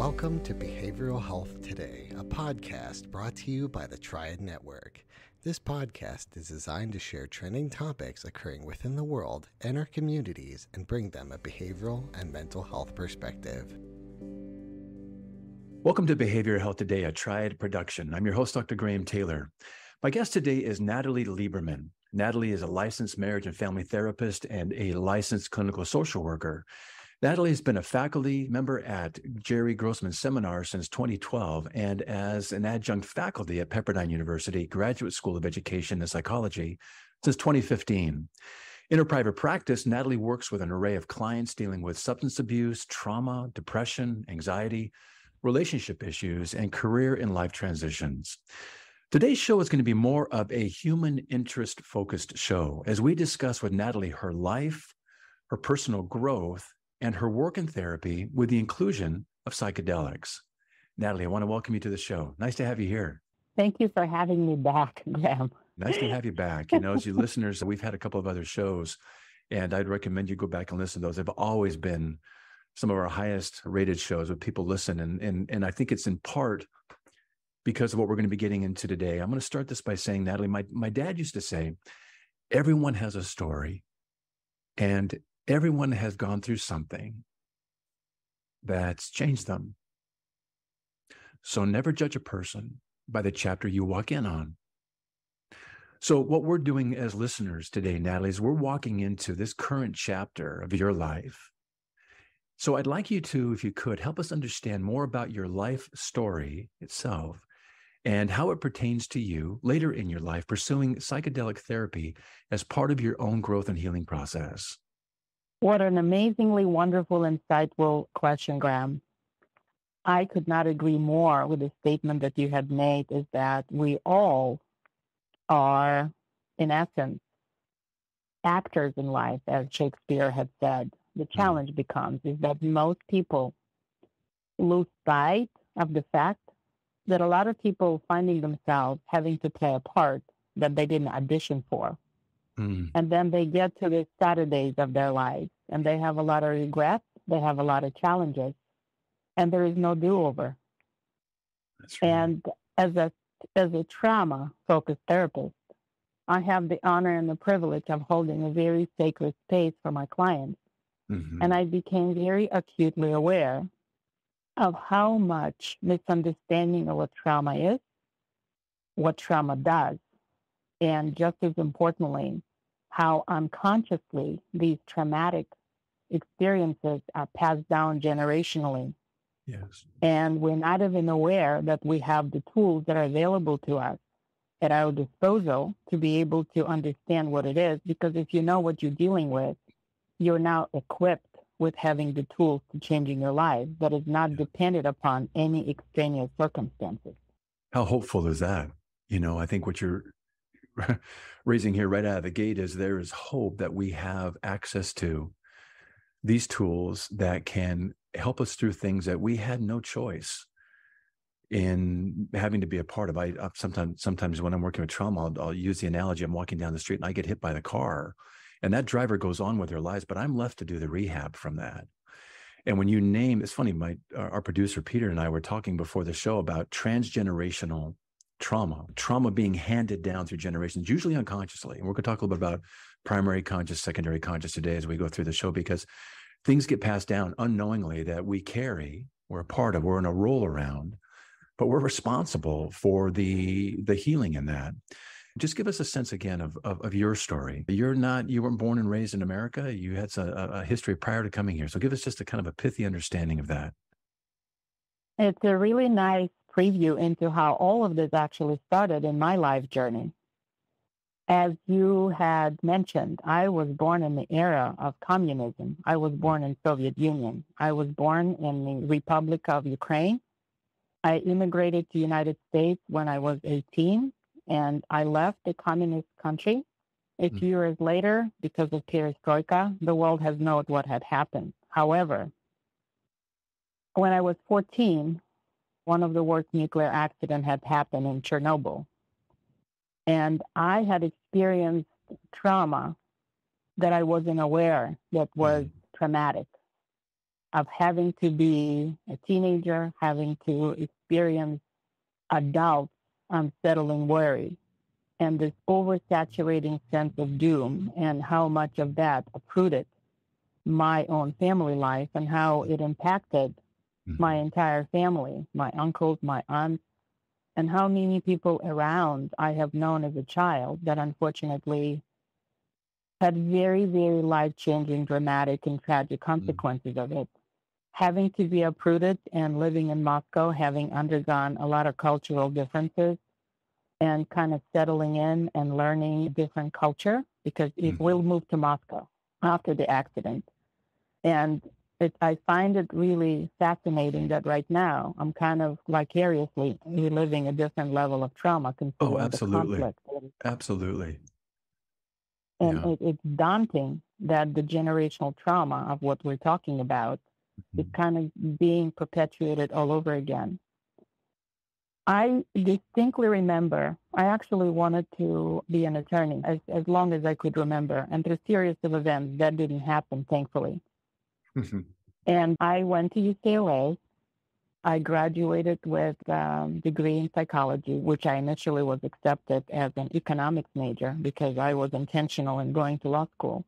Welcome to Behavioral Health Today, a podcast brought to you by the Triad Network. This podcast is designed to share trending topics occurring within the world and our communities and bring them a behavioral and mental health perspective. Welcome to Behavioral Health Today, a Triad production. I'm your host, Dr. Graham Taylor. My guest today is Natalie Liberman. Natalie is a licensed marriage and family therapist and a licensed clinical social worker. Natalie has been a faculty member at Jerry Grossman Seminar since 2012 and as an adjunct faculty at Pepperdine University Graduate School of Education and Psychology since 2015. In her private practice, Natalie works with an array of clients dealing with substance abuse, trauma, depression, anxiety, relationship issues, and career and life transitions. Today's show is going to be more of a human interest-focused show as we discuss with Natalie her life, her personal growth, and her work in therapy with the inclusion of psychedelics. Natalie, I want to welcome you to the show. Nice to have you here. Thank you for having me back, Graham. Nice to have you back. You know, as you listeners, we've had a couple of other shows, and I'd recommend you go back and listen to those. They've always been some of our highest rated shows where people listen. And I think it's in part because of what we're going to be getting into today. I'm going to start this by saying, Natalie, my dad used to say, everyone has a story, and everyone has gone through something that's changed them. So never judge a person by the chapter you walk in on. So what we're doing as listeners today, Natalie, is we're walking into this current chapter of your life. So I'd like you to, if you could, help us understand more about your life story itself and how it pertains to you later in your life pursuing psychedelic therapy as part of your own growth and healing process. What an amazingly wonderful, insightful question, Graham. I could not agree more with the statement that you had made, is that we all are, in essence, actors in life, as Shakespeare had said. The challenge becomes is that most people lose sight of the fact that a lot of people finding themselves having to play a part that they didn't audition for. And then they get to the Saturdays of their lives and they have a lot of regrets, they have a lot of challenges, and there is no do-over. That's right. And as a trauma-focused therapist, I have the honor and the privilege of holding a very sacred space for my clients. And I became very acutely aware of how much misunderstanding of what trauma is, what trauma does, and just as importantly, how unconsciously these traumatic experiences are passed down generationally. Yes. And we're not even aware that we have the tools that are available to us at our disposal to be able to understand what it is. Because if you know what you're dealing with, you're now equipped with having the tools to changing your life that is not dependent upon any extraneous circumstances. How hopeful is that? You know, I think what you're raising here right out of the gate is there is hope that we have access to these tools that can help us through things that we had no choice in having to be a part of. I sometimes when I'm working with trauma, I'll use the analogy, I'm walking down the street and I get hit by the car and that driver goes on with their lives, but I'm left to do the rehab from that. And when you name, it's funny, our producer, Peter, and I were talking before the show about transgenerational trauma being handed down through generations, usually unconsciously. And we're going to talk a little bit about primary conscious, secondary conscious today as we go through the show, because things get passed down unknowingly that we carry, we're a part of, we're in a roll around, but we're responsible for the healing in that. Just give us a sense again of your story. You weren't born and raised in America. You had a history prior to coming here. So give us just a kind of a pithy understanding of that. It's a really nice preview into how all of this actually started in my life journey. As you had mentioned, I was born in the era of communism. I was born in Soviet Union. I was born in the Republic of Ukraine. I immigrated to the United States when I was 18, and I left the communist country. A few years later, because of perestroika, the world has known what had happened. However, when I was 14, one of the worst nuclear accidents had happened in Chernobyl. And I had experienced trauma that I wasn't aware that was traumatic. of having to be a teenager, having to experience adult unsettling worry, and this oversaturating sense of doom, and how much of that uprooted my own family life and how it impacted my entire family, my uncles, my aunts, and how many people around I have known as a child that unfortunately had very, very life-changing, dramatic, and tragic consequences of it. Having to be uprooted and living in Moscow, having undergone a lot of cultural differences, and kind of settling in and learning different culture, because we'll move to Moscow after the accident. And I find it really fascinating that right now I'm kind of vicariously reliving a different level of trauma considering the conflict. Absolutely. And it's daunting that the generational trauma of what we're talking about is kind of being perpetuated all over again. I distinctly remember, I actually wanted to be an attorney as long as I could remember. And through a series of events, that didn't happen, thankfully. And I went to UCLA. I graduated with a degree in psychology, which I initially was accepted as an economics major because I was intentional in going to law school.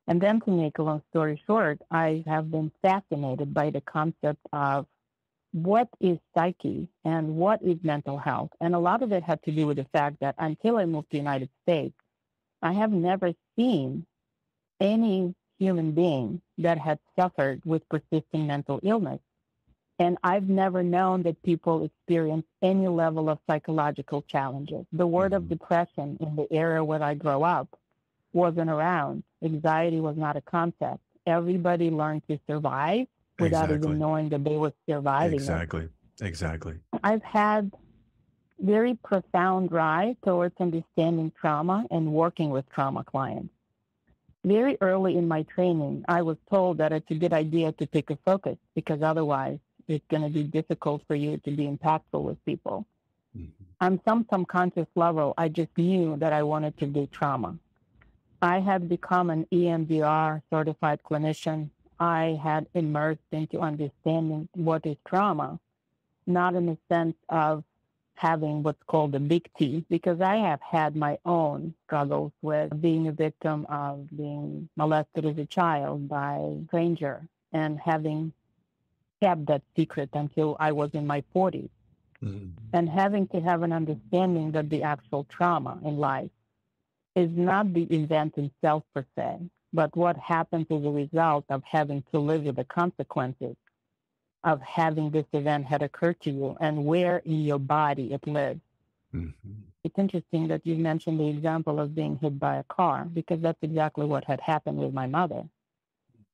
And then, to make a long story short, I have been fascinated by the concept of what is psyche and what is mental health. And a lot of it had to do with the fact that until I moved to the United States, I have never seen any human being that had suffered with persistent mental illness. And I've never known that people experience any level of psychological challenges. The word of depression in the area where I grew up wasn't around. Anxiety was not a concept. Everybody learned to survive without even knowing that they were surviving. Exactly. I've had very profound drive towards understanding trauma and working with trauma clients. Very early in my training, I was told that it's a good idea to pick a focus because otherwise it's going to be difficult for you to be impactful with people. On some subconscious level, I just knew that I wanted to do trauma. I had become an EMDR certified clinician. I had immersed into understanding what is trauma, not in the sense of having what's called a big T, because I have had my own struggles with being a victim of being molested as a child by a stranger and having kept that secret until I was in my 40s. And having to have an understanding that the actual trauma in life is not the event itself per se, but what happens as a result of having to live with the consequences of having this event had occurred to you and where in your body it lives. It's interesting that you mentioned the example of being hit by a car, because that's exactly what had happened with my mother.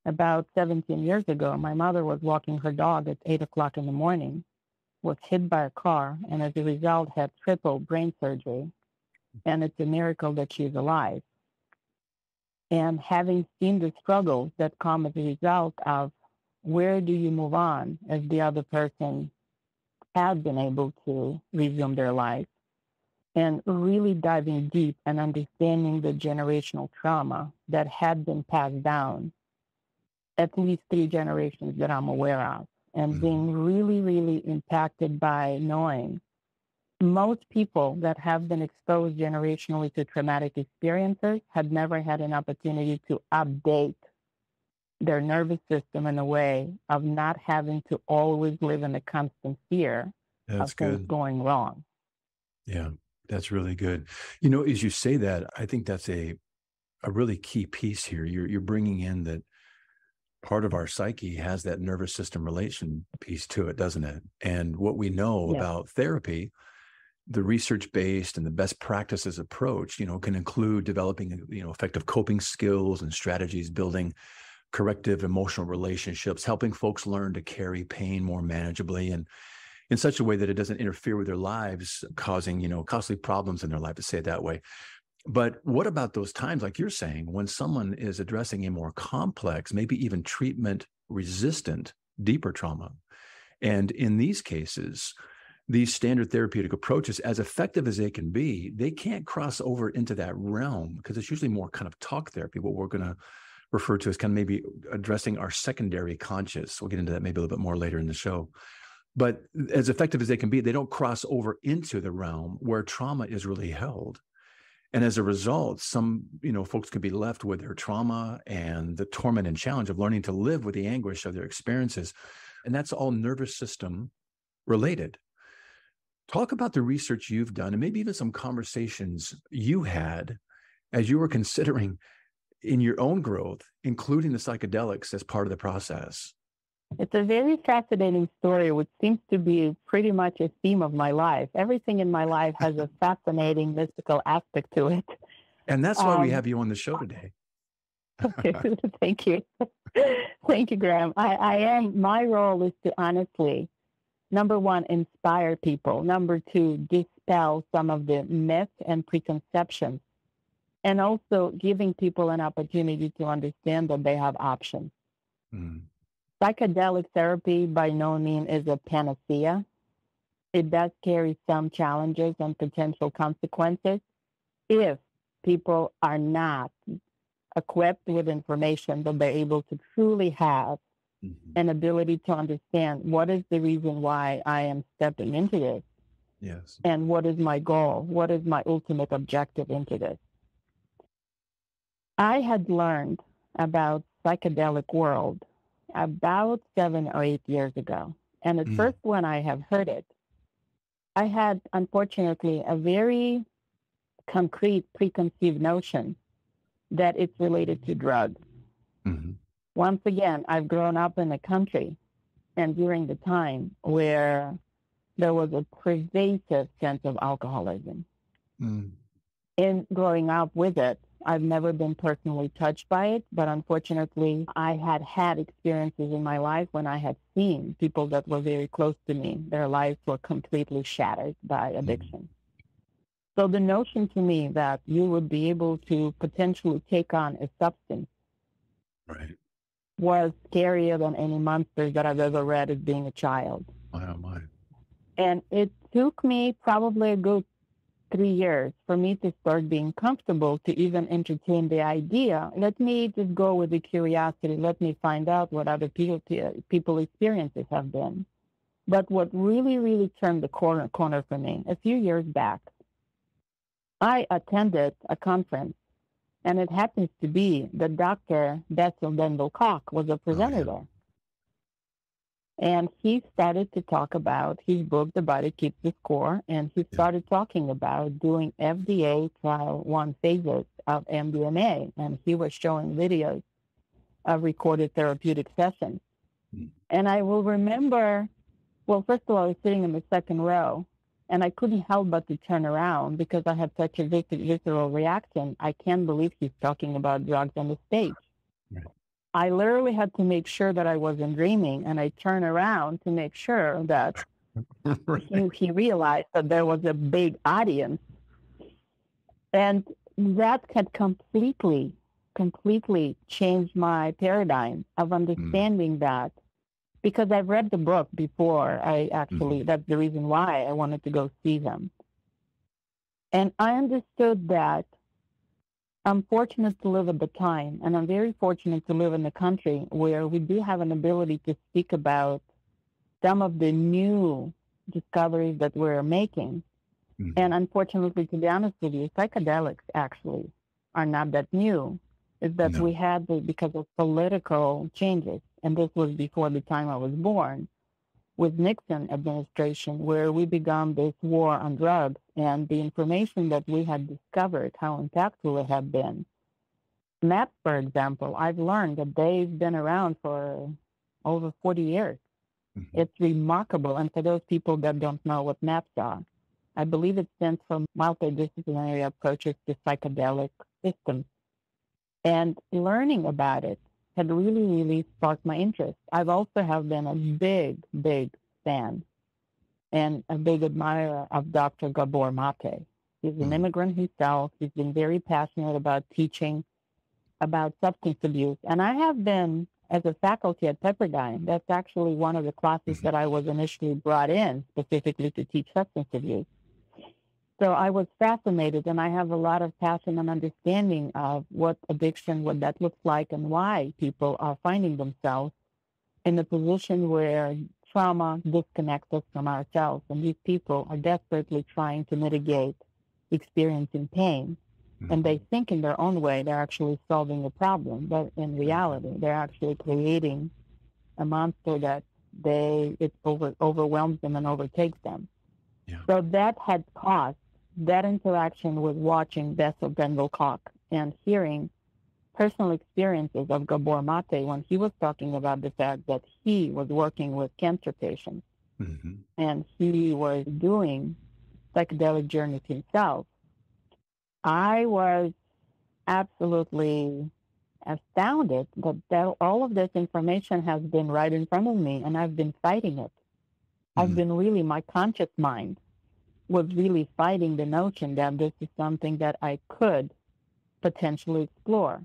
About 17 years ago, my mother was walking her dog at 8 o'clock in the morning, was hit by a car, and as a result had triple brain surgery. And it's a miracle that she's alive. And having seen the struggles that come as a result of where do you move on as the other person has been able to resume their life, and really diving deep and understanding the generational trauma that had been passed down at least 3 generations that I'm aware of, and being really, really impacted by knowing most people that have been exposed generationally to traumatic experiences had never had an opportunity to update their nervous system in a way of not having to always live in a constant fear of things going wrong. Yeah, that's really good. You know, as you say that, I think that's a really key piece here. You're bringing in that part of our psyche has that nervous system relation piece to it, doesn't it? And what we know about therapy, the research-based and the best practices approach, you know, can include developing, you know, effective coping skills and strategies, building corrective emotional relationships, helping folks learn to carry pain more manageably and in such a way that it doesn't interfere with their lives, causing, you know, costly problems in their life, to say it that way. But what about those times, like you're saying, when someone is addressing a more complex, maybe even treatment-resistant, deeper trauma? And in these cases, these standard therapeutic approaches, as effective as they can be, they can't cross over into that realm because it's usually more kind of talk therapy, what we're going to referred to as kind of maybe addressing our secondary conscious. We'll get into that maybe a little bit more later in the show. But as effective as they can be, they don't cross over into the realm where trauma is really held. And as a result, some, folks could be left with their trauma and the torment and challenge of learning to live with the anguish of their experiences. And that's all nervous system related. Talk about the research you've done and maybe even some conversations you had as you were considering in your own growth, including the psychedelics as part of the process. It's a very fascinating story, which seems to be pretty much a theme of my life. Everything in my life has a fascinating mystical aspect to it. And that's why we have you on the show today. Okay, thank you. Thank you, Graham. My role is to honestly, number one, inspire people. Number two, dispel some of the myths and preconceptions. And also giving people an opportunity to understand that they have options. Mm. Psychedelic therapy by no means is a panacea. It does carry some challenges and potential consequences if people are not equipped with information that they're able to truly have an ability to understand what is the reason why I am stepping into this. Yes. And what is my goal? What is my ultimate objective into this? I had learned about psychedelic world about 7 or 8 years ago. And at first, when I have heard it, I had, unfortunately, a very concrete preconceived notion that it's related to drugs. Mm-hmm. Once again, I've grown up in a country and during the time where there was a pervasive sense of alcoholism. In growing up with it, I've never been personally touched by it, but unfortunately, I had experiences in my life when I had seen people that were very close to me. Their lives were completely shattered by addiction. So the notion to me that you would be able to potentially take on a substance was scarier than any monster that I've ever read as being a child. Oh, my. And it took me probably a good 3 years for me to start being comfortable to even entertain the idea. Let me just go with the curiosity. Let me find out what other people's experiences have been. But what really, really turned the corner for me, a few years back, I attended a conference, and it happens to be that Dr. Bessel Denville-Cock was a presenter there. And he started to talk about his book, The Body Keeps the Score, and he started talking about doing FDA trial 1 phases of MDMA, and he was showing videos of recorded therapeutic sessions. And I will remember, well, first of all, I was sitting in the second row, and I couldn't help but to turn around because I had such a visceral reaction. I can't believe he's talking about drugs on the stage. Right. I literally had to make sure that I wasn't dreaming, and I turned around to make sure that he realized that there was a big audience. And that had completely changed my paradigm of understanding that, because I've read the book before. That's the reason why I wanted to go see them. And I understood that I'm fortunate to live at the time, and I'm very fortunate to live in a country where we do have an ability to speak about some of the new discoveries that we're making. And unfortunately, to be honest with you, psychedelics actually are not that new. It's that we had, because of political changes, and this was before the time I was born, with Nixon administration, where we began this war on drugs, and the information that we had discovered, how impactful it had been. MAPS, for example, I've learned that they've been around for over 40 years. It's remarkable. And for those people that don't know what MAPS are, I believe it stands for multidisciplinary approaches to psychedelic systems. And learning about it had really, really sparked my interest. I've also have been a big fan and a big admirer of Dr. Gabor Mate. He's an immigrant himself. He's been very passionate about teaching about substance abuse. And I have been, as a faculty at Pepperdine, that's actually one of the classes that I was initially brought in specifically to teach substance abuse. So I was fascinated, and I have a lot of passion and understanding of what addiction, what that looks like, and why people are finding themselves in a position where trauma disconnects us from ourselves. And these people are desperately trying to mitigate experiencing pain. And they think in their own way they're actually solving a problem, but in reality, they're actually creating a monster that overwhelms them and overtakes them. Yeah. So that had caused that interaction with watching Bessel van der Kolk and hearing personal experiences of Gabor Mate when he was talking about the fact that he was working with cancer patients and he was doing psychedelic journeys himself. I was absolutely astounded that all of this information has been right in front of me, and I've been fighting it. I've been really, my conscious mind was really fighting the notion that this is something that I could potentially explore.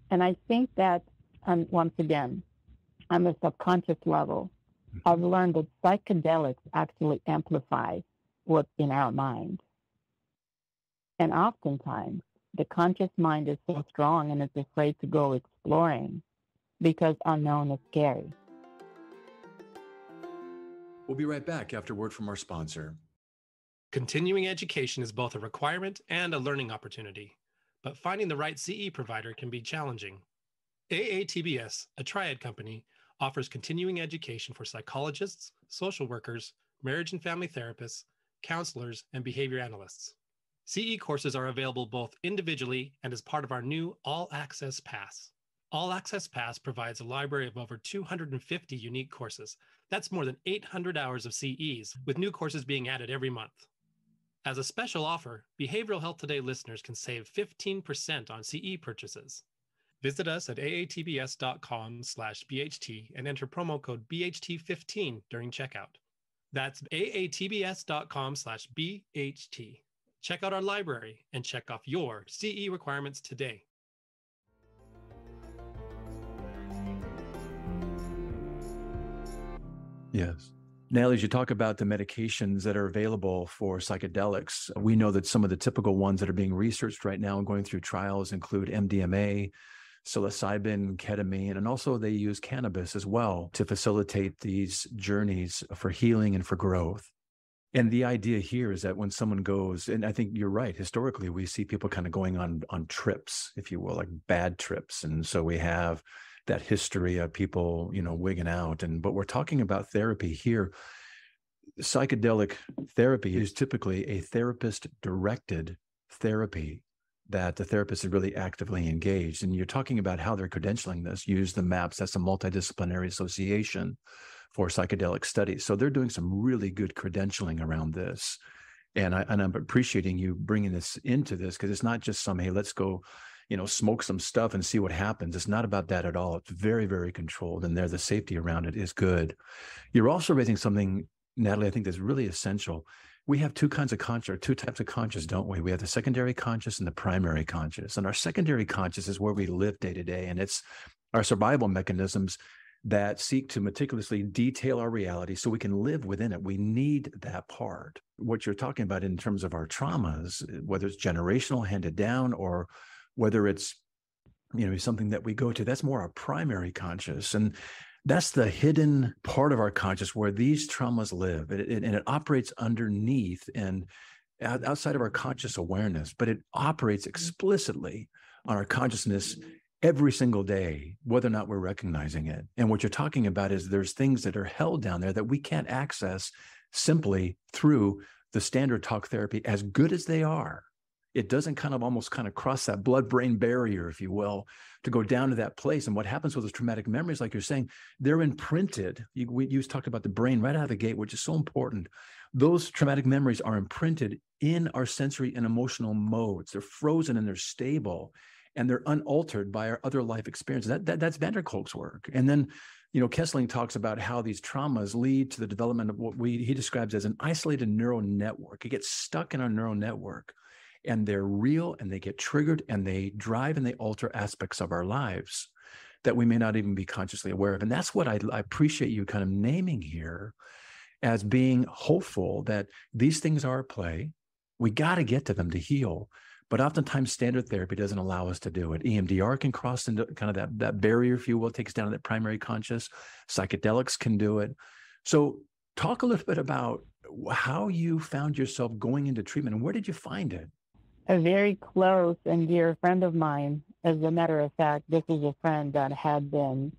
And I think that, once again, on the subconscious level, I've learned that psychedelics actually amplify what's in our mind. And oftentimes, the conscious mind is so strong and it's afraid to go exploring because unknown is scary. We'll be right back after word from our sponsor. Continuing education is both a requirement and a learning opportunity, but finding the right CE provider can be challenging. AATBS, a triad company, offers continuing education for psychologists, social workers, marriage and family therapists, counselors, and behavior analysts. CE courses are available both individually and as part of our new All Access Pass. All Access Pass provides a library of over 250 unique courses. That's more than 800 hours of CEs, with new courses being added every month. As a special offer, Behavioral Health Today listeners can save 15% on CE purchases. Visit us at aatbs.com/BHT and enter promo code BHT15 during checkout. That's aatbs.com/BHT. Check out our library and check off your CE requirements today. Yes. Natalie, as you talk about the medications that are available for psychedelics, we know that some of the typical ones that are being researched right now and going through trials include MDMA, psilocybin, ketamine, and also they use cannabis as well to facilitate these journeys for healing and for growth. And the idea here is that when someone goes, and I think you're right, historically, we see people kind of going on trips, if you will, like bad trips. And so we have that history of people, wigging out. But we're talking about therapy here. Psychedelic therapy is typically a therapist-directed therapy that the therapist is really actively engaged. And you're talking about how they're credentialing this, use the MAPS, that's a multidisciplinary association for psychedelic studies. So they're doing some really good credentialing around this. And I'm appreciating you bringing this into this, because it's not just some, hey, let's go, smoke some stuff and see what happens. It's not about that at all. It's very, very controlled. And the safety around it is good. You're also raising something, Natalie, I think that's really essential. We have two types of conscious, don't we? We have the secondary conscious and the primary conscious. And our secondary conscious is where we live day to day. And it's our survival mechanisms that seek to meticulously detail our reality so we can live within it. We need that part. What you're talking about in terms of our traumas, whether it's generational, handed down, or whether it's, something that we go to, that's more our primary conscious. And that's the hidden part of our conscious where these traumas live. And it operates underneath and outside of our conscious awareness, but it operates explicitly on our consciousness every single day, whether or not we're recognizing it. And what you're talking about is there's things that are held down there that we can't access simply through the standard talk therapy, as good as they are. It doesn't almost cross that blood-brain barrier, if you will, to go down to that place. And what happens with those traumatic memories, like you're saying, they're imprinted. You talked about the brain right out of the gate, which is so important. Those traumatic memories are imprinted in our sensory and emotional modes. They're frozen and they're stable, and they're unaltered by our other life experiences. That's van der Kolk's work. And then, Kessling talks about how these traumas lead to the development of what he describes as an isolated neural network. It gets stuck in our neural network, and they're real, and they get triggered, and they drive and they alter aspects of our lives that we may not even be consciously aware of. And that's what I appreciate you kind of naming here as being hopeful that these things are at play. We got to get to them to heal. But oftentimes standard therapy doesn't allow us to do it. EMDR can cross into kind of that barrier, if you will, takes down that primary conscious. Psychedelics can do it. So talk a little bit about how you found yourself going into treatment and where did you find it? A very close and dear friend of mine, as a matter of fact, this is a friend that had been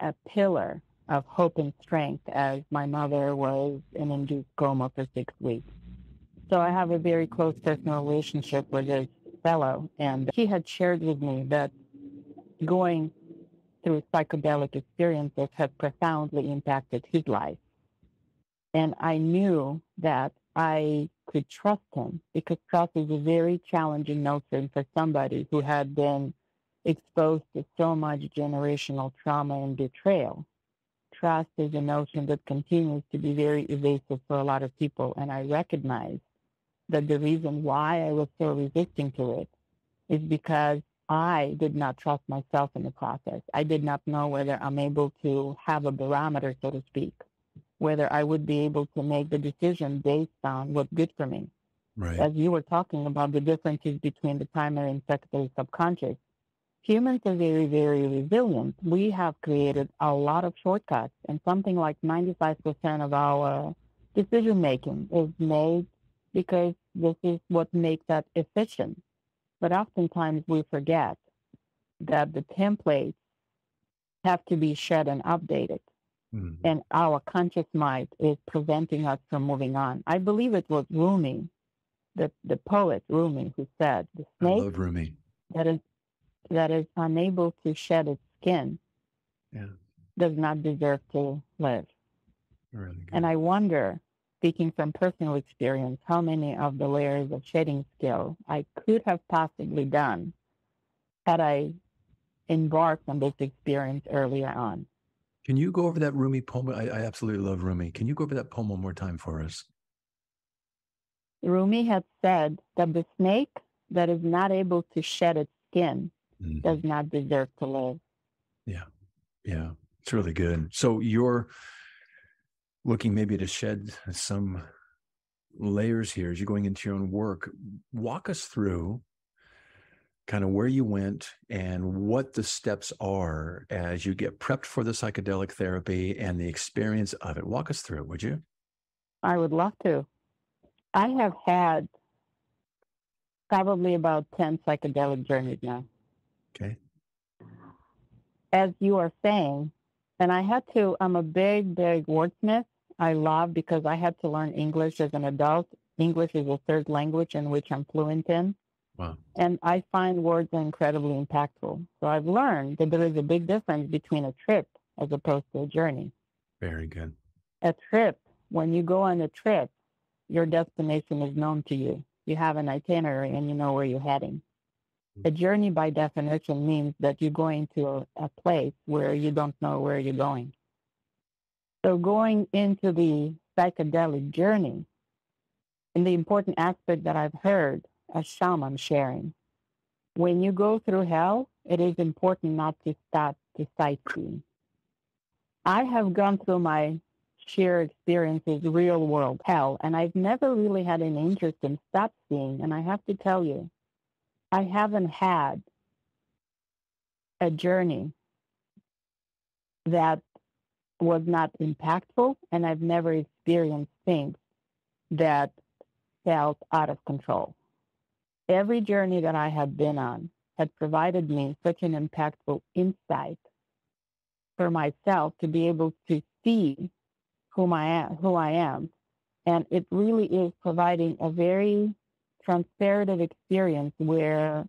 a pillar of hope and strength as my mother was in induced coma for 6 weeks. So I have a very close personal relationship with this fellow, and he had shared with me that going through psychedelic experiences had profoundly impacted his life. And I knew that I could trust him because trust is a very challenging notion for somebody who had been exposed to so much generational trauma and betrayal. Trust is a notion that continues to be very evasive for a lot of people, and I recognize that the reason why I was so resisting to it is because I did not trust myself in the process. I did not know whether I'm able to have a barometer, so to speak, whether I would be able to make the decision based on what's good for me. Right. As you were talking about the differences between the primary and secondary subconscious, humans are very, very resilient. We have created a lot of shortcuts, and something like 95% of our decision-making is made because this is what makes that efficient. But oftentimes we forget that the templates have to be shed and updated. Mm-hmm. And our conscious mind is preventing us from moving on. I believe it was Rumi, the poet Rumi, who said, the snake I love Rumi. that is unable to shed its skin does not deserve to live. Really good. And I wonder, speaking from personal experience, how many of the layers of shedding skill I could have possibly done had I embarked on this experience earlier on. Can you go over that Rumi poem? I absolutely love Rumi. Can you go over that poem one more time for us? Rumi had said that the snake that is not able to shed its skin does not deserve to live. Yeah. It's really good. So you're looking maybe to shed some layers here as you're going into your own work. Walk us through kind of where you went and what the steps are as you get prepped for the psychedelic therapy and the experience of it. Walk us through it, would you? I would love to. I have had probably about 10 psychedelic journeys now. Okay. As you are saying, and I'm a big wordsmith. I love because I had to learn English as an adult. English is a third language in which I'm fluent in. Wow. And I find words are incredibly impactful. So I've learned that there is a big difference between a trip as opposed to a journey. Very good. A trip, when you go on a trip, your destination is known to you. You have an itinerary and you know where you're heading. A journey, by definition, means that you're going to a place where you don't know where you're going. So going into the psychedelic journey, and the important aspect that I've heard a shaman sharing, when you go through hell, it is important not to stop to sightsee. I have gone through my sheer experiences, real world hell, and I've never really had an interest in sightseeing. And I have to tell you, I haven't had a journey that was not impactful, and I've never experienced things that felt out of control. Every journey that I have been on had provided me such an impactful insight for myself to be able to see who I am. And it really is providing a very transparent experience where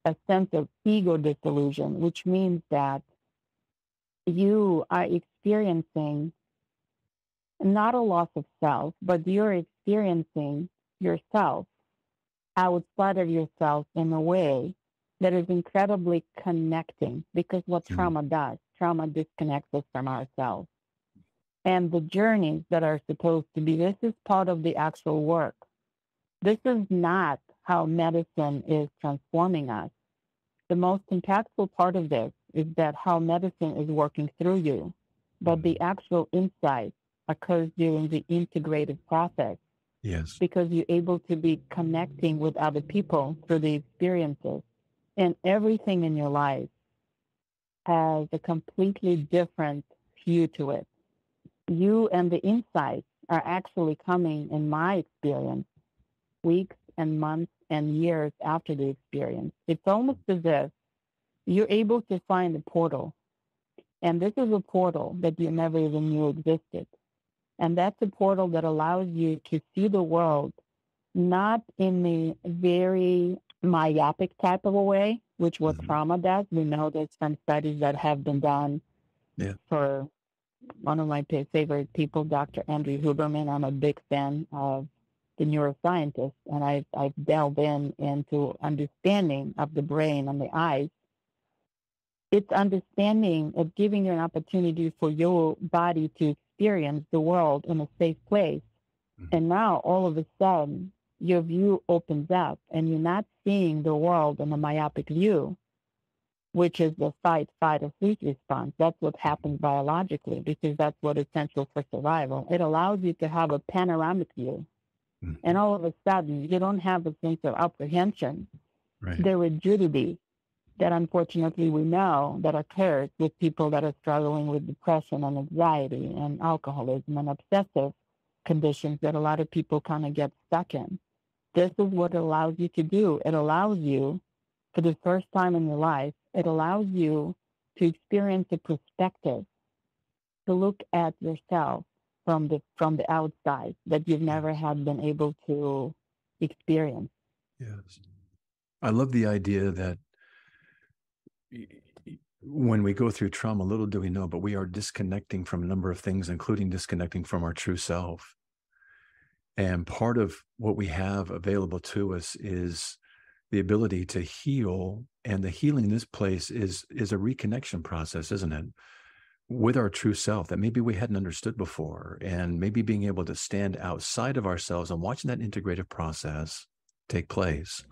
a sense of ego disillusion, which means that you are experiencing not a loss of self, but you're experiencing yourself outside of yourself in a way that is incredibly connecting, because what trauma disconnects us from ourselves. And the journeys that are supposed to be, this is part of the actual work. This is not how medicine is transforming us. The most impactful part of this is that how medicine is working through you, but the actual insight occurs during the integrative process Yes. because you're able to be connecting with other people through the experiences. And everything in your life has a completely different view to it. You and the insights are actually coming, in my experience, weeks and months and years after the experience. It's almost as if you're able to find a portal. And this is a portal that you never even knew existed. And that's a portal that allows you to see the world not in the very myopic type of a way, which what trauma does. We know there's some studies that have been done for one of my favorite people, Dr. Andrew Huberman. I'm a big fan of the neuroscientist, and I've delved into understanding of the brain and the eyes. It's understanding of giving you an opportunity for your body to experience the world in a safe place. And now all of a sudden, your view opens up and you're not seeing the world in a myopic view, which is the fight, or flight response. That's what happens biologically because that's what is essential for survival. It allows you to have a panoramic view. And all of a sudden, you don't have a sense of apprehension, the rigidity that unfortunately we know that occurs with people that are struggling with depression and anxiety and alcoholism and obsessive conditions that a lot of people kind of get stuck in. This is what it allows you to do. It allows you, for the first time in your life, it allows you to experience a perspective, to look at yourself from the outside that you've never had been able to experience. Yes. I love the idea that when we go through trauma, little do we know, but we are disconnecting from a number of things, including disconnecting from our true self. And part of what we have available to us is the ability to heal. And the healing in this place is a reconnection process, isn't it? With our true self that maybe we hadn't understood before, and maybe being able to stand outside of ourselves and watching that integrative process take place.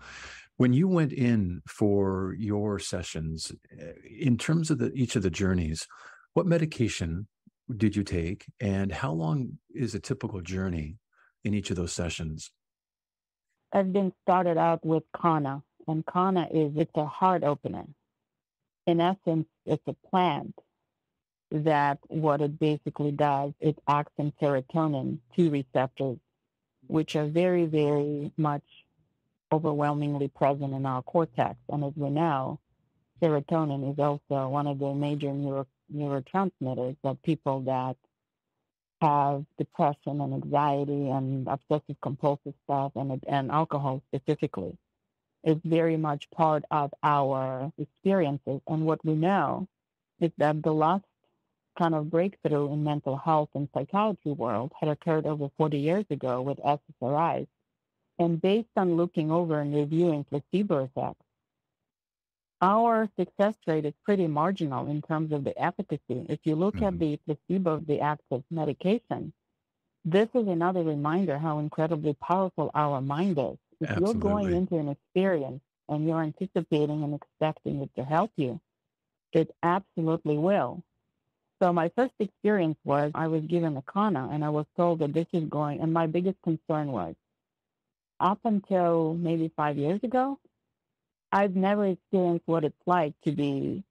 When you went in for your sessions, in terms of each of the journeys, what medication did you take, and how long is a typical journey in each of those sessions? I've been started out with Kana, and Kana it's a heart opener. In essence, it's a plant that what it basically does, it acts in serotonin 2 receptors, which are very, very much overwhelmingly present in our cortex. And as we know, serotonin is also one of the major neurotransmitters of people that have depression and anxiety and obsessive compulsive stuff and alcohol specifically. It's very much part of our experiences. And what we know is that the last kind of breakthrough in mental health and psychology world had occurred over 40 years ago with SSRIs. And based on looking over and reviewing placebo effects, our success rate is pretty marginal in terms of the efficacy. If you look at the placebo of the active medication, this is another reminder how incredibly powerful our mind is. If you're going into an experience and you're anticipating and expecting it to help you, it absolutely will. So my first experience was I was given a Kana, and I was told that this is going, and my biggest concern was, up until maybe 5 years ago, I've never experienced what it's like to be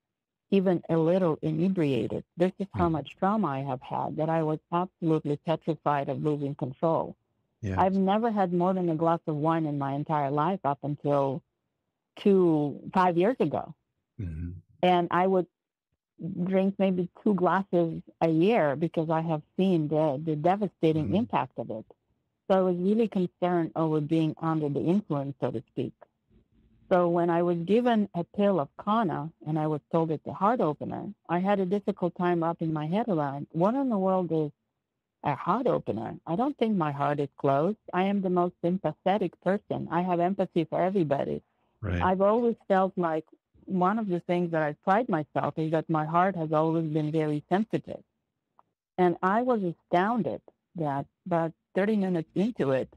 even a little inebriated. This is how much trauma I have had, that I was absolutely petrified of losing control. Yes. I've never had more than a glass of wine in my entire life up until 5 years ago. And I would drink maybe 2 glasses a year because I have seen the devastating impact of it. So I was really concerned over being under the influence, so to speak. So when I was given a pill of Kana and I was told it's a heart opener, I had a difficult time wrapping my head around what in the world is a heart opener. I don't think my heart is closed. I am the most sympathetic person. I have empathy for everybody. Right. I've always felt like one of the things that I pride myself is that my heart has always been very sensitive. And I was astounded that about 30 minutes into it,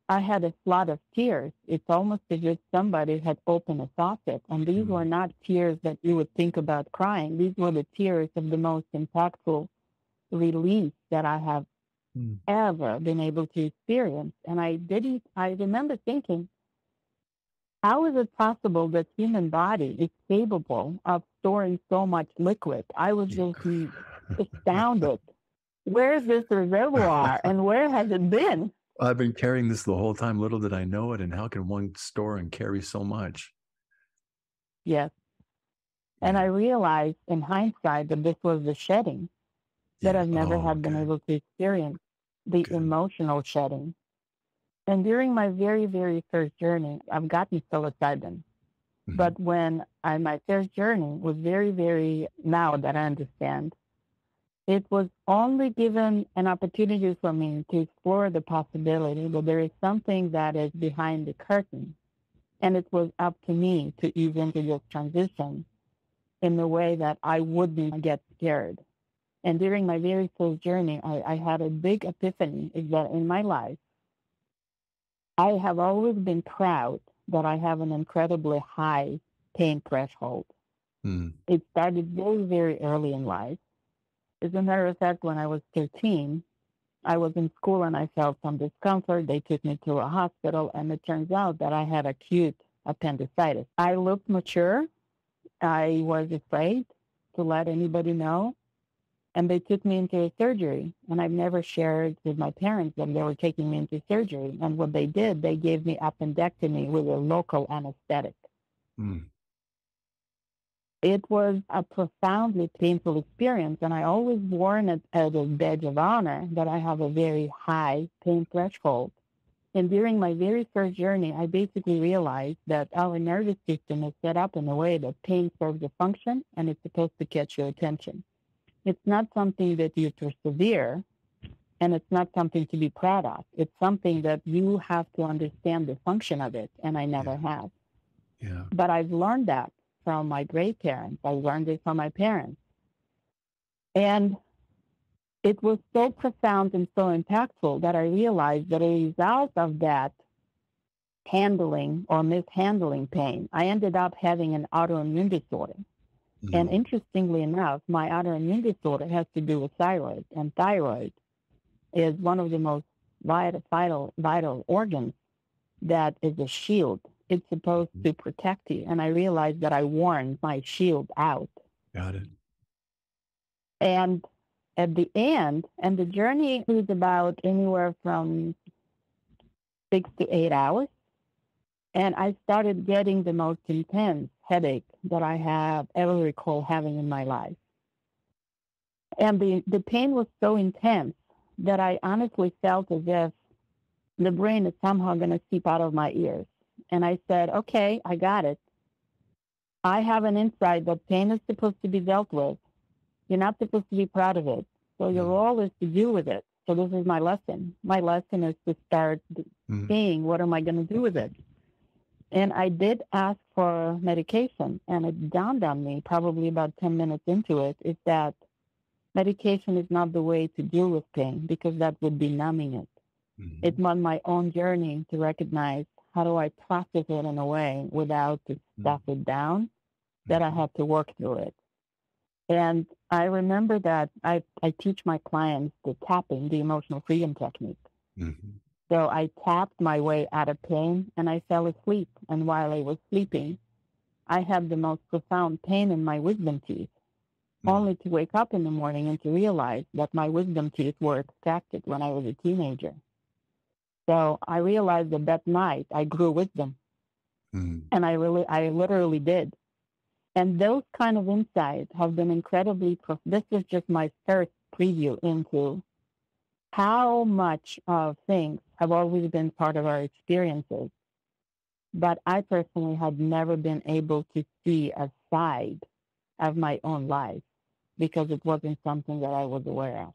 I had a flood of tears. It's almost as if somebody had opened a faucet. And these were not tears that you would think about crying. These were the tears of the most impactful release that I have ever been able to experience. And I remember thinking, how is it possible that human body is capable of storing so much liquid? I was just astounded. Where is this reservoir and where has it been? I've been carrying this the whole time. Little did I know it. And how can one store and carry so much? Yes. And I realized in hindsight that this was the shedding that I've never had been able to experience, the emotional shedding. And during my very, very first journey, I've gotten psilocybin. But when my first journey was very, very, now that I understand, it was only given an opportunity for me to explore the possibility that there is something that is behind the curtain. And it was up to me to ease into this transition in the way that I wouldn't get scared. And during my very first journey, I had a big epiphany is that in my life, I have always been proud that I have an incredibly high pain threshold. It started very, very early in life. As a matter of fact, when I was 13, I was in school and I felt some discomfort. They took me to a hospital, and it turns out that I had acute appendicitis. I looked mature. I was afraid to let anybody know. And they took me into a surgery. And I've never shared with my parents that they were taking me into surgery. And what they did, they gave me appendectomy with a local anesthetic. It was a profoundly painful experience. And I always worn it as a badge of honor that I have a very high pain threshold. And during my very first journey, I basically realized that our nervous system is set up in a way that pain serves a function and it's supposed to catch your attention. It's not something that you persevere, and it's not something to be proud of. It's something that you have to understand the function of it, and I never have. But I've learned that from my great parents. I learned it from my parents. And it was so profound and so impactful that I realized that as a result of that handling or mishandling pain, I ended up having an autoimmune disorder. And interestingly enough, my autoimmune disorder has to do with thyroid, and thyroid is one of the most vital organs that is a shield. It's supposed to protect you. And I realized that I worn my shield out. Got it. And at the end, and the journey is about anywhere from 6 to 8 hours. And I started getting the most intense headache that I have ever recall having in my life. And the pain was so intense that I honestly felt as if the brain is somehow going to seep out of my ears. And I said, okay, I got it. I have an insight that pain is supposed to be dealt with. You're not supposed to be proud of it. So your role is to deal with it. So this is my lesson. My lesson is to start seeing what am I going to do with it. And I did ask for medication, and it dawned on me probably about 10 minutes into it, is that medication is not the way to deal with pain because that would be numbing it. It's on my own journey to recognize how do I process it in a way without to stuff it down, that I have to work through it. And I remember that I teach my clients the tapping, the emotional freedom technique. So I tapped my way out of pain, and I fell asleep. And while I was sleeping, I had the most profound pain in my wisdom teeth, only to wake up in the morning and to realize that my wisdom teeth were extracted when I was a teenager. So I realized that night I grew wisdom, and I literally did. And those kind of insights have been incredibly. This is just my first preview into how much of things have always been part of our experiences, but I personally had never been able to see a side of my own life because it wasn't something that I was aware of.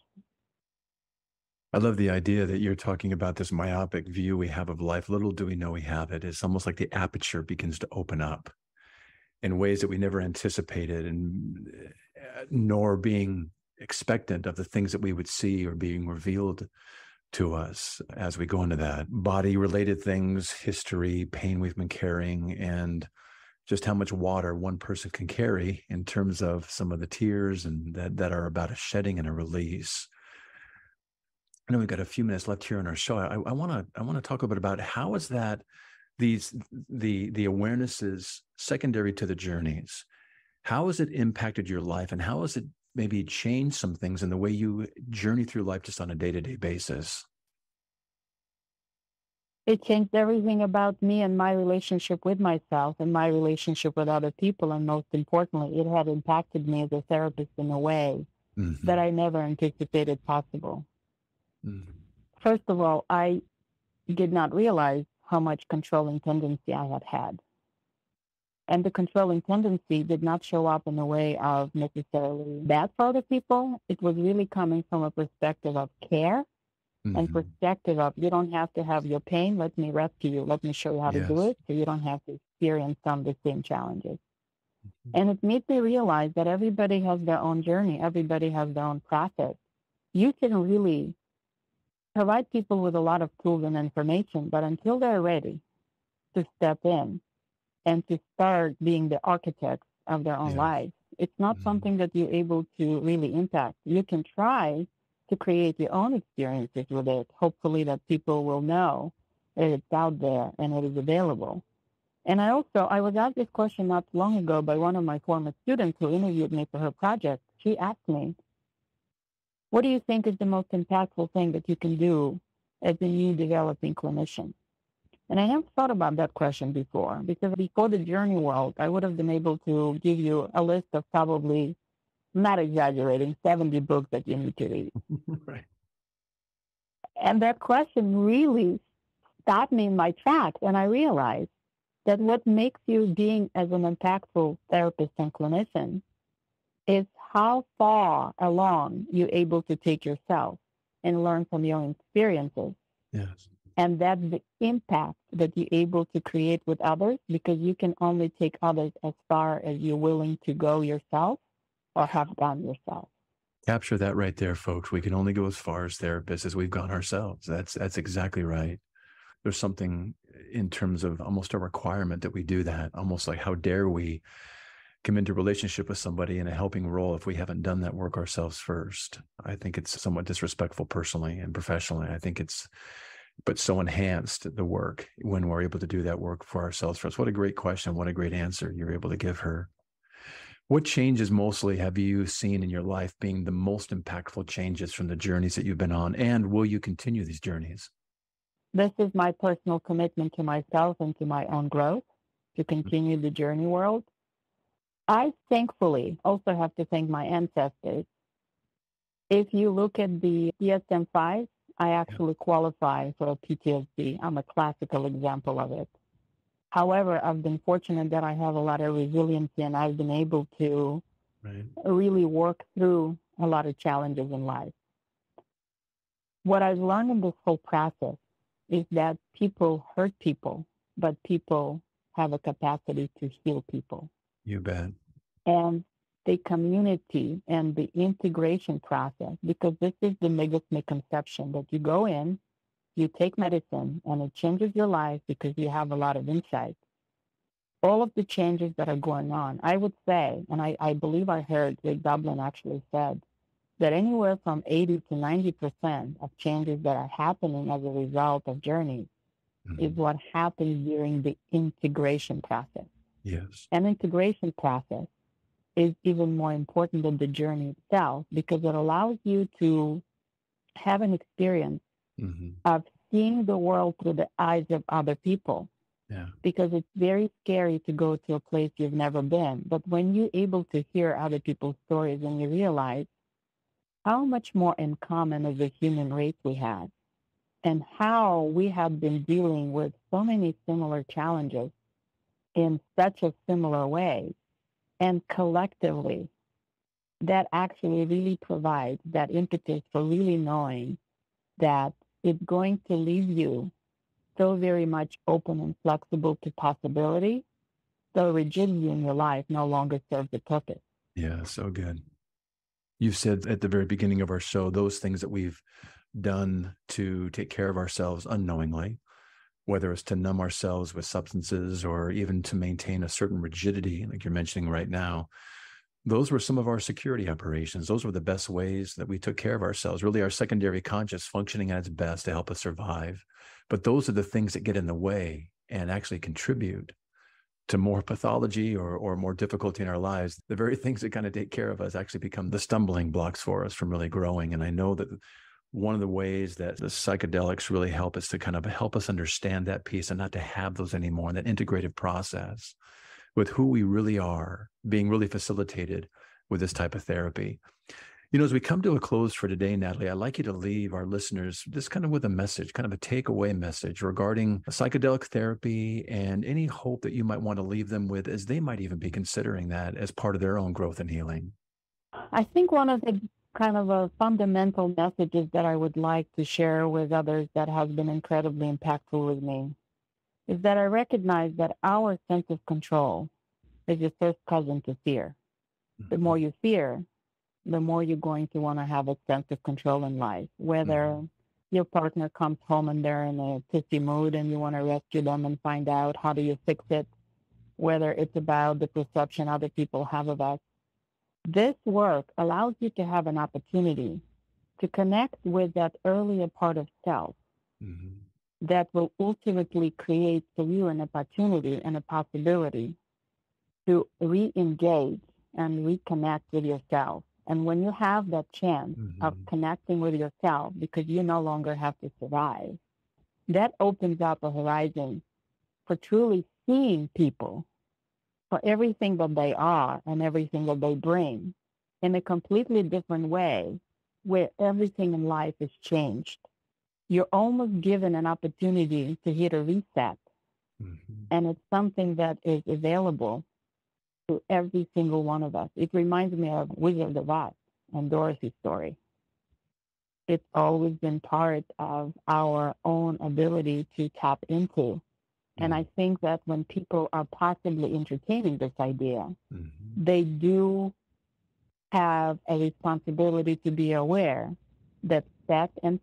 I love the idea that you're talking about this myopic view we have of life. Little do we know we have it. It's almost like the aperture begins to open up in ways that we never anticipated, and nor being expectant of the things that we would see or being revealed to us as we go into that. Body related things, history, pain we've been carrying, and just how much water one person can carry in terms of some of the tears and that are about a shedding and a release. I know we've got a few minutes left here on our show. I want to talk a bit about how is that the awarenesses secondary to the journeys. How has it impacted your life, and how has it maybe changed some things in the way you journey through life just on a day-to-day basis? It changed everything about me and my relationship with myself and my relationship with other people. And most importantly, it had impacted me as a therapist in a way that I never anticipated possible. First of all, I did not realize how much controlling tendency I had had. And the controlling tendency did not show up in a way of necessarily bad for other people. It was really coming from a perspective of care and perspective of, you don't have to have your pain. Let me rescue you. Let me show you how to do it so you don't have to experience some of the same challenges. And it made me realize that everybody has their own journey. Everybody has their own process. You can really provide people with a lot of tools and information, but until they're ready to step in and to start being the architects of their own lives, it's not something that you're able to really impact. You can try to create your own experiences with it, hopefully that people will know that it's out there and it is available. And I was asked this question not long ago by one of my former students who interviewed me for her project. She asked me, what do you think is the most impactful thing that you can do as a new developing clinician? And I haven't thought about that question before, because before the journey world, I would have been able to give you a list of probably, not exaggerating, 70 books that you need to read. Right. And that question really stopped me in my tracks. And I realized that what makes you being as an impactful therapist and clinician is how far along you're able to take yourself and learn from your own experiences. Yes. And that's the impact that you're able to create with others, because you can only take others as far as you're willing to go yourself or have gone yourself. Capture that right there, folks. We can only go as far as therapists as we've gone ourselves. That's exactly right. There's something in terms of almost a requirement that we do that, almost like how dare we come into relationship with somebody in a helping role if we haven't done that work ourselves first. I think it's somewhat disrespectful personally and professionally. I think but so enhanced the work when we're able to do that work for ourselves first. What a great question. What a great answer you're able to give her. What changes mostly have you seen in your life being the most impactful changes from the journeys that you've been on? And will you continue these journeys? This is my personal commitment to myself and to my own growth, to continue the journey world. I thankfully also have to thank my ancestors. If you look at the DSM-5, I actually qualify for a PTSD. I'm a classical example of it. However, I've been fortunate that I have a lot of resiliency, and I've been able to really work through a lot of challenges in life. What I've learned in this whole process is that people hurt people, but people have a capacity to heal people. You bet. And the community and the integration process, because this is the biggest misconception, that you go in, you take medicine, and it changes your life because you have a lot of insight. All of the changes that are going on, I would say, and I believe I heard Rick Dublin actually said, that anywhere from 80 to 90% of changes that are happening as a result of journeys is what happens during the integration process. Yes. And integration process is even more important than the journey itself, because it allows you to have an experience of seeing the world through the eyes of other people. Yeah. Because it's very scary to go to a place you've never been. But when you're able to hear other people's stories and you realize how much more in common as a human race we have, and how we have been dealing with so many similar challenges in such a similar way, and collectively, that actually really provides that impetus for really knowing that it's going to leave you so very much open and flexible to possibility, so rigidity in your life no longer serves the purpose. Yeah, so good. You said at the very beginning of our show, those things that we've done to take care of ourselves unknowingly, whether it's to numb ourselves with substances or even to maintain a certain rigidity, like you're mentioning right now, those were some of our security operations. Those were the best ways that we took care of ourselves, really our secondary conscious functioning at its best to help us survive. But those are the things that get in the way and actually contribute to more pathology or more difficulty in our lives. The very things that kind of take care of us actually become the stumbling blocks for us from really growing. And I know that one of the ways that the psychedelics really help is to kind of help us understand that piece and not to have those anymore, and that integrative process with who we really are being really facilitated with this type of therapy. You know, as we come to a close for today, Natalie, I'd like you to leave our listeners just kind of with a message, kind of a takeaway message regarding psychedelic therapy and any hope that you might want to leave them with as they might even be considering that as part of their own growth and healing. I think one of the kind of fundamental messages that I would like to share with others that has been incredibly impactful with me is that I recognize that our sense of control is your first cousin to fear. The more you fear, the more you're going to want to have a sense of control in life. Whether your partner comes home and they're in a pissy mood and you want to rescue them and find out how do you fix it, whether it's about the perception other people have of us. This work allows you to have an opportunity to connect with that earlier part of self that will ultimately create for you an opportunity and a possibility to re-engage and reconnect with yourself. And when you have that chance of connecting with yourself because you no longer have to survive, that opens up a horizon for truly seeing people for everything that they are and everything that they bring in a completely different way where everything in life is changed. You're almost given an opportunity to hit a reset. And it's something that is available to every single one of us. It reminds me of Wizard of Oz and Dorothy's story. It's always been part of our own ability to tap into. And I think that when people are possibly entertaining this idea, they do have a responsibility to be aware that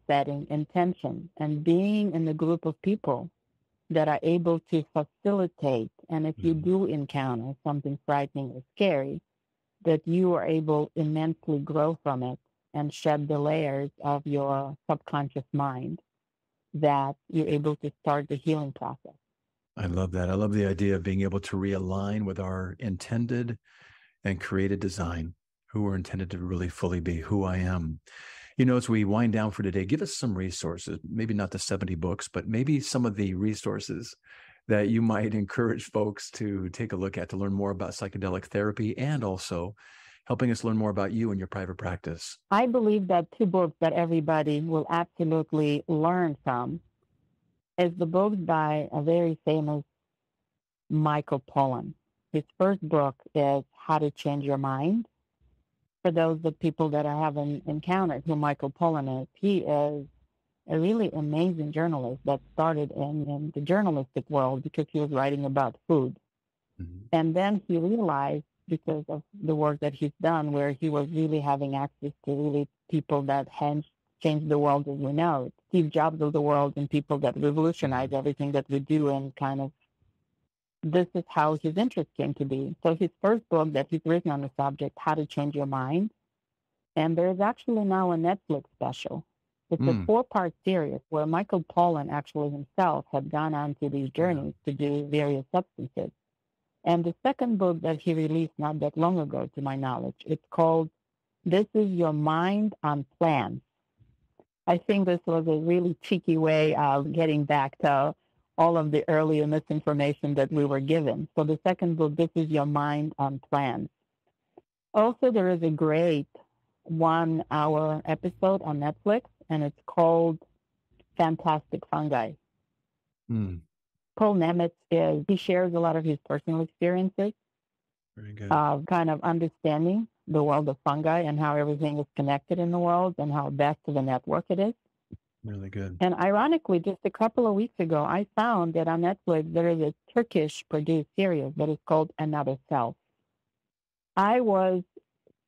setting intention and being in a group of people that are able to facilitate, and if you do encounter something frightening or scary, that you are able immensely grow from it and shed the layers of your subconscious mind, that you're able to start the healing process. I love that. I love the idea of being able to realign with our intended and created design, who we're intended to really fully be, who I am. You know, as we wind down for today, give us some resources, maybe not the 70 books, but maybe some of the resources that you might encourage folks to take a look at to learn more about psychedelic therapy and also helping us learn more about you and your private practice. I believe that 2 books that everybody will absolutely learn from is the book by a very famous Michael Pollan. His first book is How to Change Your Mind. For those of people that I haven't encountered who Michael Pollan is, he is a really amazing journalist that started in the journalistic world because he was writing about food. And then he realized, because of the work that he's done, where he was really having access to really people that changed the world as we know it, Steve Jobs of the world, and people that revolutionize everything that we do, and kind of this is how his interest came to be. So his first book that he's written on the subject, How to Change Your Mind, and there's actually now a Netflix special. It's a 4-part series where Michael Pollan actually himself had gone on to these journeys to do various substances. And the second book that he released not that long ago, to my knowledge, it's called This Is Your Mind on Plans. I think this was a really cheeky way of getting back to all of the earlier misinformation that we were given. So the second book, This Is Your Mind on Plans. Also, there is a great 1-hour episode on Netflix, and it's called Fantastic Fungi. Paul Nemitz he shares a lot of his personal experiences of kind of understanding the world of fungi and how everything is connected in the world and how vast of a network it is. Really good. And ironically, just a couple of weeks ago, I found that on Netflix, there is a Turkish-produced series that is called Another Self. I was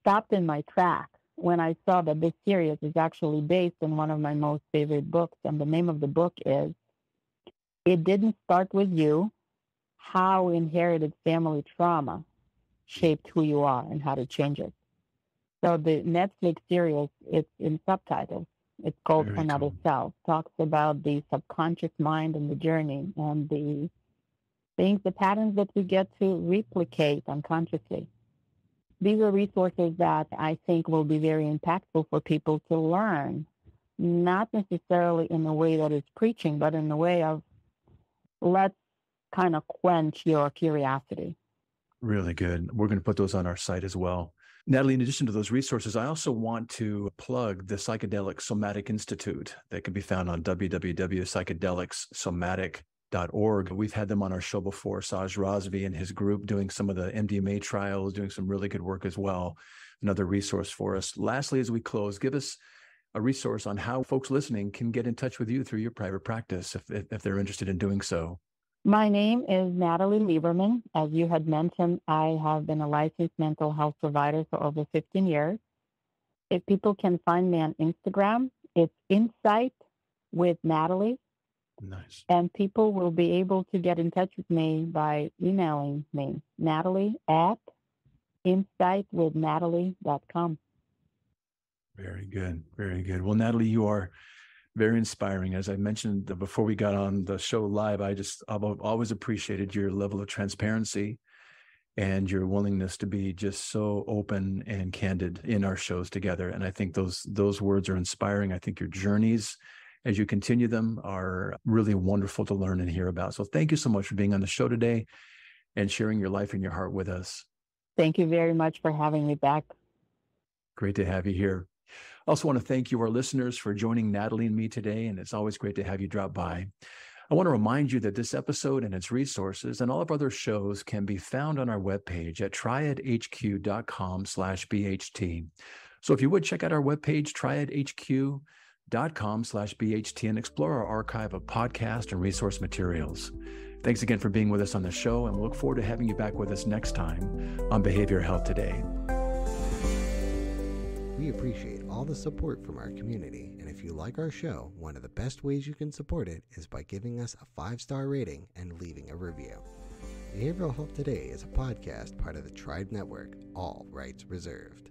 stopped in my track when I saw that this series is actually based on one of my most favorite books. And the name of the book is It Didn't Start With You, How Inherited Family Trauma shaped who you are and how to change it. So the Netflix series, it's in subtitles. It's called Very Another cool. Self. Talks about the subconscious mind and the journey and the things, the patterns that we get to replicate unconsciously. These are resources that I think will be very impactful for people to learn, not necessarily in a way that is preaching, but in a way of let's kind of quench your curiosity. Really good. We're going to put those on our site as well. Natalie, in addition to those resources, I also want to plug the Psychedelic Somatic Institute that can be found on www.psychedelicssomatic.org. We've had them on our show before, Saj Razvi and his group doing some of the MDMA trials, doing some really good work as well. Another resource for us. Lastly, as we close, give us a resource on how folks listening can get in touch with you through your private practice if they're interested in doing so. My name is Natalie Liberman. As you had mentioned, I have been a licensed mental health provider for over 15 years. If people can find me on Instagram, it's Insight with Natalie. Nice. And people will be able to get in touch with me by emailing me, Natalie@insightwithnatalie.com. Very good. Very good. Well, Natalie, you are very inspiring. As I mentioned before we got on the show live, I've always appreciated your level of transparency and your willingness to be just so open and candid in our shows together. And I think those words are inspiring. I think your journeys, as you continue them, are really wonderful to learn and hear about. So thank you so much for being on the show today and sharing your life and your heart with us. Thank you very much for having me back. Great to have you here. I also want to thank you, our listeners, for joining Natalie and me today, and it's always great to have you drop by. I want to remind you that this episode and its resources and all of our other shows can be found on our webpage at triadhq.com/BHT. So if you would check out our webpage, triadhq.com/BHT, and explore our archive of podcast and resource materials. Thanks again for being with us on the show, and we look forward to having you back with us next time on Behavioral Health Today. We appreciate all the support from our community, and if you like our show, one of the best ways you can support it is by giving us a 5-star rating and leaving a review. Behavioral Health Today is a podcast part of the Tribe Network, all rights reserved.